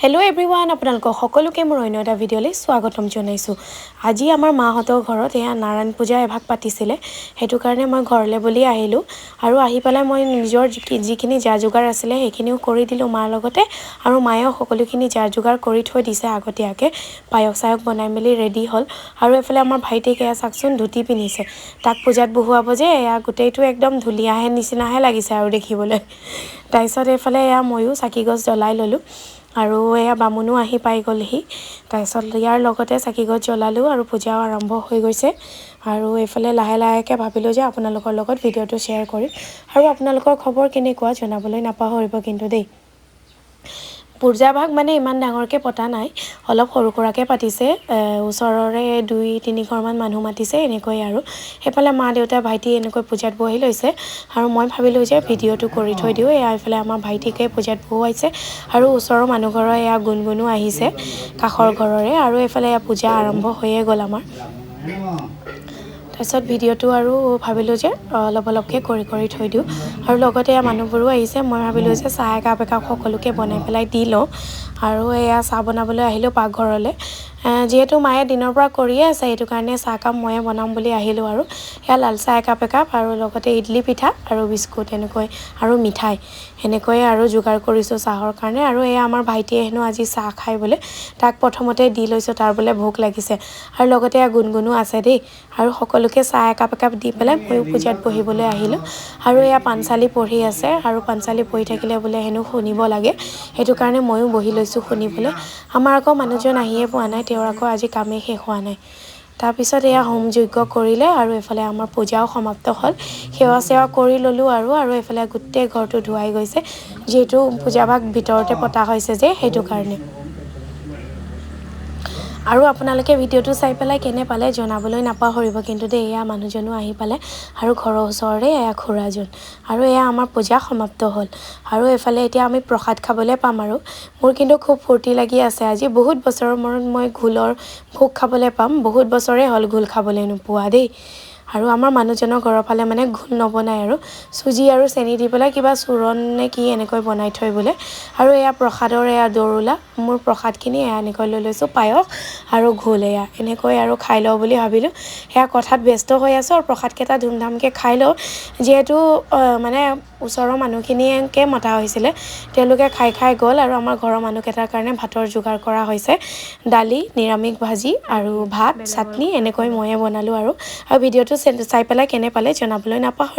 Hello' everyone আপোনালোকক সকলোকে মোৰ অন্য এটা ভিডিঅ'লৈ স্বাগতম জনাইছোঁ। আজি আমাৰ মাহঁতৰ ঘৰত এয়া নাৰায়ণ পূজা এভাগ পাতিছিলে, সেইটো কাৰণে মই ঘৰলৈ বুলি আহিলোঁ। আৰু আহি পেলাই মই নিজৰ যিখিনি যা যোগাৰ আছিলে সেইখিনিও কৰি দিলোঁ মাৰ লগতে, আৰু মায়েও সকলোখিনি যা যোগাৰ কৰি থৈ দিছে আগতীয়াকৈ। পায়স চায়স বনাই মেলি ৰেডি হ'ল। আৰু এইফালে আমাৰ ভাইটিক এয়া চাওকচোন ধুতি পিন্ধিছে, তাক পূজাত বহুৱাব যে এয়া গোটেইটো একদম ধুলীয়াহে নিচিনাহে লাগিছে আৰু দেখিবলৈ। তাৰপিছত এইফালে এয়া ময়ো চাকি গছ জ্বলাই ল'লোঁ, আৰু এয়া বামুণো আহি পাই গ'লহি। তাৰপিছত ইয়াৰ লগতে চাকি গছ জ্বলালোঁ আৰু পূজাও আৰম্ভ হৈ গৈছে। আৰু এইফালে লাহে লাহেকৈ ভাবিলোঁ যে আপোনালোকৰ লগত ভিডিঅ'টো শ্বেয়াৰ কৰিম, আৰু আপোনালোকৰ খবৰ কেনেকুৱা জনাবলৈ নাপাহৰিব কিন্তু দেই। পূজাভাগ মানে ইমান ডাঙৰকৈ পতা নাই, অলপ সৰু সুৰাকৈ পাতিছে। ওচৰৰে 2-3 ঘৰমান মানুহ মাতিছে এনেকৈ। আৰু সেইফালে মা দেউতা ভাইটি এনেকৈ পূজাত বহি লৈছে, আৰু মই ভাবিলোঁ যে ভিডিঅ'টো কৰি থৈ দিওঁ। এয়া এইফালে আমাৰ ভাইটিকে পূজাত বহুৱাইছে, আৰু ওচৰৰ মানুহ ঘৰৰ এয়া গুণগুণো আহিছে কাষৰ ঘৰৰে। আৰু এইফালে এয়া পূজা আৰম্ভ হৈয়ে গ'ল আমাৰ। তাৰপিছত ভিডিঅ'টো আৰু ভাবিলোঁ যে অলপ অলপকৈ কৰি থৈ দিওঁ। আৰু লগতে এয়া মানুহবোৰো আহিছে, মই ভাবিলোঁ যে চাহ একাপ সকলোকে বনাই পেলাই দি লওঁ। আৰু এয়া চাহ বনাবলৈ আহিলোঁ পাকঘৰলৈ। যিহেতু মায়ে দিনৰ পৰা কৰিয়ে আছে, সেইটো কাৰণে চাহকাপ ময়ে বনাম বুলি আহিলোঁ। আৰু সেয়া লাল চাহ একাপ আৰু লগতে ইডলি পিঠা আৰু বিস্কুট এনেকৈ, আৰু মিঠাই এনেকৈয়ে আৰু যোগাৰ কৰিছোঁ চাহৰ কাৰণে। আৰু এয়া আমাৰ ভাইটিয়ে হেনো আজি চাহ খাই বোলে, তাক প্ৰথমতে দি লৈছোঁ, তাৰ বোলে ভোক লাগিছে। আৰু লগতে এয়া গুণগুণো আছে দেই। আৰু সকলোকে চাহ একাপ দি পেলাই ময়ো পূজাত বহিবলৈ আহিলোঁ। আৰু এয়া পাঞ্চালী পঢ়ি আছে, আৰু পাঞ্চালী পঢ়ি থাকিলে বোলে হেনো শুনিব লাগে, সেইটো কাৰণে ময়ো বহি লৈছোঁ শুনিবলৈ। আমাৰ আকৌ মানুহজন আহিয়ে পোৱা নাই, তেওঁৰ আকৌ আজি কামেই শেষ হোৱা নাই। তাৰপিছত এয়া হোম যজ্ঞ কৰিলে, আৰু এইফালে আমাৰ পূজাও সমাপ্ত হ'ল। সেৱা চেৱা কৰি ল'লোঁ, আৰু এইফালে গোটেই ঘৰটো ধুৱাই গৈছে, যিহেতু পূজাভাগ ভিতৰতে পতা হৈছে যে সেইটো কাৰণে। আৰু আপোনালোকে ভিডিঅ'টো চাই পেলাই কেনে পালে জনাবলৈ নাপাহৰিব কিন্তু দেই। এয়া মানুহজনো আহি পালে, আৰু ঘৰৰ ওচৰৰে এয়া খুৰাজন। আৰু এয়া আমাৰ পূজা সমাপ্ত হ'ল। আৰু এইফালে এতিয়া আমি প্ৰসাদ খাবলৈ পাম। আৰু মোৰ কিন্তু খুব ফূৰ্তি লাগি আছে, আজি বহুত বছৰৰ মূৰত মই ঘোলৰ ভোগ খাবলৈ পাম। বহুত বছৰে হ'ল ঘোল খাবলৈ নোপোৱা দেই। আৰু আমাৰ মানুহজনৰ ঘৰৰ ফালে মানে ঘোল নবনায়, আৰু চুজি আৰু চেনি দি পেলাই কিবা চূৰণ নে কি এনেকৈ বনাই থৈ বোলে। আৰু এয়া প্ৰসাদৰ এয়া দৰুলা, মোৰ প্ৰসাদখিনি এয়া এনেকৈ লৈ লৈছোঁ, পায়স আৰু ঘোল এয়া এনেকৈ আৰু খাই লওঁ বুলি ভাবিলোঁ। সেয়া কথাত ব্যস্ত হৈ আছোঁ, আৰু প্ৰসাদকেইটা ধুমধামকৈ খাই লওঁ, যিহেতু মানে ওচৰৰ মানুহখিনিকে মতা হৈছিলে, তেওঁলোকে খাই গ'ল। আৰু আমাৰ ঘৰৰ মানুহকেইটাৰ কাৰণে ভাতৰ যোগাৰ কৰা হৈছে, দালি, নিৰামিষ ভাজি আৰু ভাত, চাটনি এনেকৈ ময়ে বনালোঁ। আৰু ভিডিঅ'টো চাই পেলাই কেনে পালে জনাবলৈ নাপাহৰিব।